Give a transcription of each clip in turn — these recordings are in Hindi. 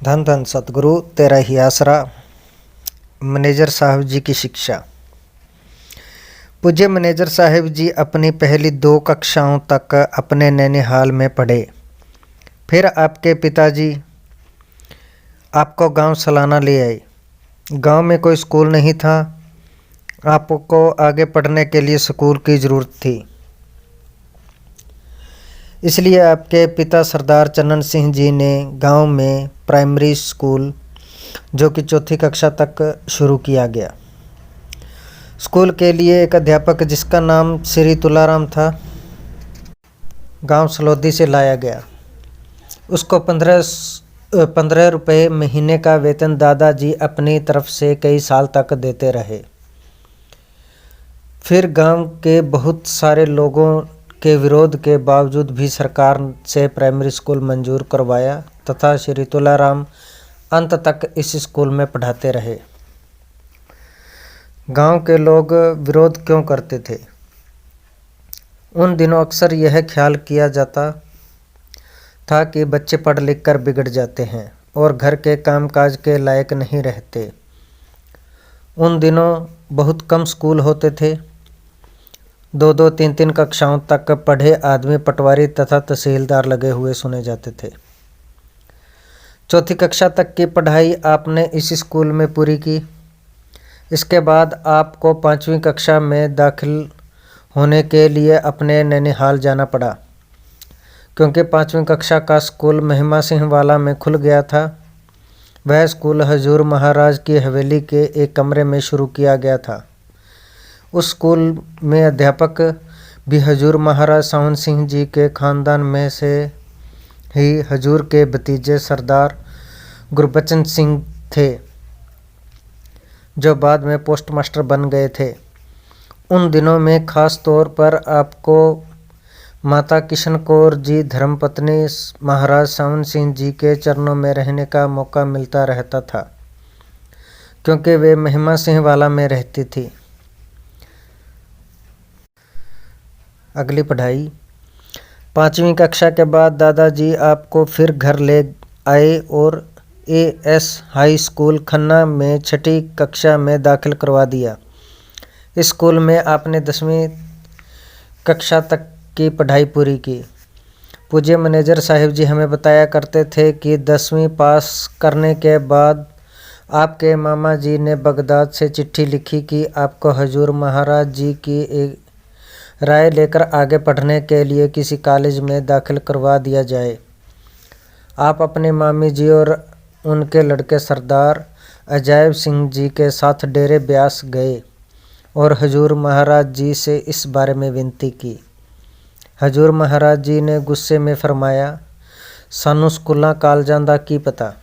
धन धन सतगुरु तेरा ही आसरा। मैनेजर साहब जी की शिक्षा। पूज्य मैनेजर साहब जी अपनी पहली 2 कक्षाओं तक अपने नैनीहाल में पढ़े। फिर आपके पिताजी आपको गांव सलाना ले आए। गांव में कोई स्कूल नहीं था। आपको आगे पढ़ने के लिए स्कूल की ज़रूरत थी। इसलिए आपके पिता सरदार चन्नन सिंह जी ने गांव में प्राइमरी स्कूल जो कि 4th कक्षा तक शुरू किया गया। स्कूल के लिए एक अध्यापक जिसका नाम श्री तुलाराम था, गांव सलोदी से लाया गया। उसको 15 रुपये महीने का वेतन दादाजी अपनी तरफ से कई साल तक देते रहे। फिर गांव के बहुत सारे लोगों के विरोध के बावजूद भी सरकार से प्राइमरी स्कूल मंजूर करवाया तथा श्री तुलाराम अंत तक इस स्कूल में पढ़ाते रहे। गांव के लोग विरोध क्यों करते थे? उन दिनों अक्सर यह ख्याल किया जाता था कि बच्चे पढ़ लिख कर बिगड़ जाते हैं और घर के कामकाज के लायक नहीं रहते। उन दिनों बहुत कम स्कूल होते थे। 2-2, 3-3 कक्षाओं तक पढ़े आदमी पटवारी तथा तहसीलदार लगे हुए सुने जाते थे। 4th कक्षा तक की पढ़ाई आपने इस स्कूल में पूरी की। इसके बाद आपको 5वीं कक्षा में दाखिल होने के लिए अपने नैनीहाल जाना पड़ा, क्योंकि 5वीं कक्षा का स्कूल महिमा सिंह वाला में खुल गया था। वह स्कूल हजूर महाराज की हवेली के एक कमरे में शुरू किया गया था। उस स्कूल में अध्यापक भी हजूर महाराज सावन सिंह जी के खानदान में से ही हजूर के भतीजे सरदार गुरबचन सिंह थे, जो बाद में पोस्टमास्टर बन गए थे। उन दिनों में खास तौर पर आपको माता किशन कौर जी धर्मपत्नी महाराज सावन सिंह जी के चरणों में रहने का मौका मिलता रहता था, क्योंकि वे महिमा सिंह वाला में रहती थी। अगली पढ़ाई। 5वीं कक्षा के बाद दादाजी आपको फिर घर ले आए और AS हाई स्कूल खन्ना में 6ठी कक्षा में दाखिल करवा दिया। इस स्कूल में आपने 10वीं कक्षा तक की पढ़ाई पूरी की। पूज्य मैनेजर साहिब जी हमें बताया करते थे कि 10वीं पास करने के बाद आपके मामा जी ने बगदाद से चिट्ठी लिखी कि आपको हजूर महाराज जी की एक राय लेकर आगे पढ़ने के लिए किसी कॉलेज में दाखिल करवा दिया जाए। आप अपने मामी जी और उनके लड़के सरदार अजायब सिंह जी के साथ डेरे ब्यास गए और हजूर महाराज जी से इस बारे में विनती की। हजूर महाराज जी ने गुस्से में फरमाया, सानू स्कूलों कालजां दा की पता,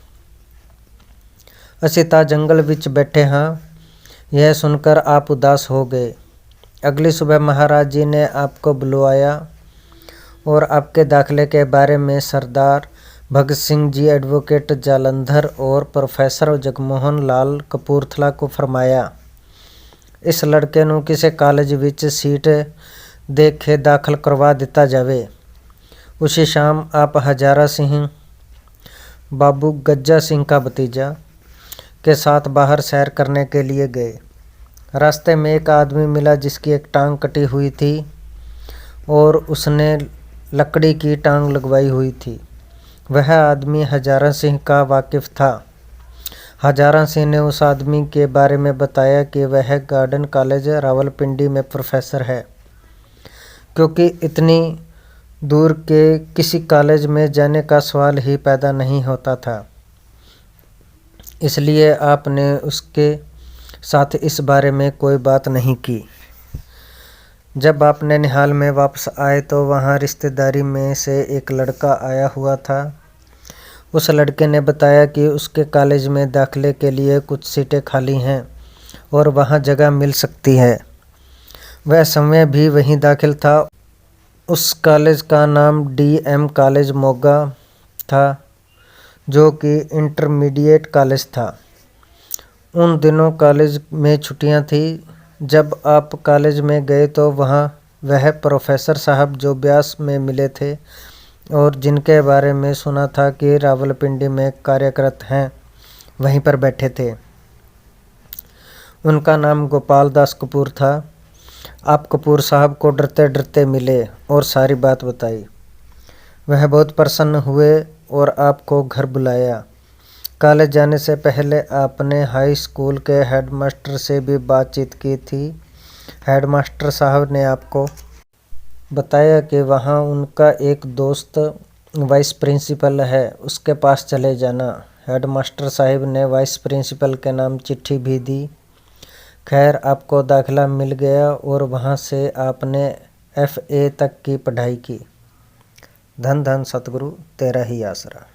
असीं तां जंगल विच बैठे हाँ। यह सुनकर आप उदास हो गए। अगली सुबह महाराज जी ने आपको बुलवाया और आपके दाखिले के बारे में सरदार भगत सिंह जी एडवोकेट जालंधर और प्रोफेसर जगमोहन लाल कपूरथला को फरमाया, इस लड़के नूं किसी कॉलेज विच सीट देख के दाखिल करवा दिता जावे। उसी शाम आप हजारा सिंह बाबू गज्जा सिंह का भतीजा के साथ बाहर सैर करने के लिए गए। रास्ते में एक आदमी मिला जिसकी एक टांग कटी हुई थी और उसने लकड़ी की टांग लगवाई हुई थी। वह आदमी हजारा सिंह का वाकिफ था। हजारा सिंह ने उस आदमी के बारे में बताया कि वह गार्डन कॉलेज रावलपिंडी में प्रोफेसर है। क्योंकि इतनी दूर के किसी कॉलेज में जाने का सवाल ही पैदा नहीं होता था, इसलिए आपने उसके साथ इस बारे में कोई बात नहीं की। जब आप नैनीहाल में वापस आए तो वहाँ रिश्तेदारी में से एक लड़का आया हुआ था। उस लड़के ने बताया कि उसके कॉलेज में दाखिले के लिए कुछ सीटें खाली हैं और वहाँ जगह मिल सकती है। वह समय भी वहीं दाखिल था। उस कॉलेज का नाम DM कॉलेज मोगा था, जो कि इंटरमीडिएट कॉलेज था। उन दिनों कॉलेज में छुट्टियां थी। जब आप कॉलेज में गए तो वहाँ वह प्रोफेसर साहब जो ब्यास में मिले थे और जिनके बारे में सुना था कि रावलपिंडी में कार्यरत हैं, वहीं पर बैठे थे। उनका नाम गोपाल दास कपूर था। आप कपूर साहब को डरते डरते मिले और सारी बात बताई। वह बहुत प्रसन्न हुए और आपको घर बुलाया। कॉलेज जाने से पहले आपने हाई स्कूल के हेडमास्टर से भी बातचीत की थी। हेडमास्टर साहब ने आपको बताया कि वहाँ उनका एक दोस्त वाइस प्रिंसिपल है, उसके पास चले जाना। हेडमास्टर साहब ने वाइस प्रिंसिपल के नाम चिट्ठी भी दी। खैर, आपको दाखिला मिल गया और वहाँ से आपने FA तक की पढ़ाई की। धन धन सतगुरु, तेरा ही आसरा।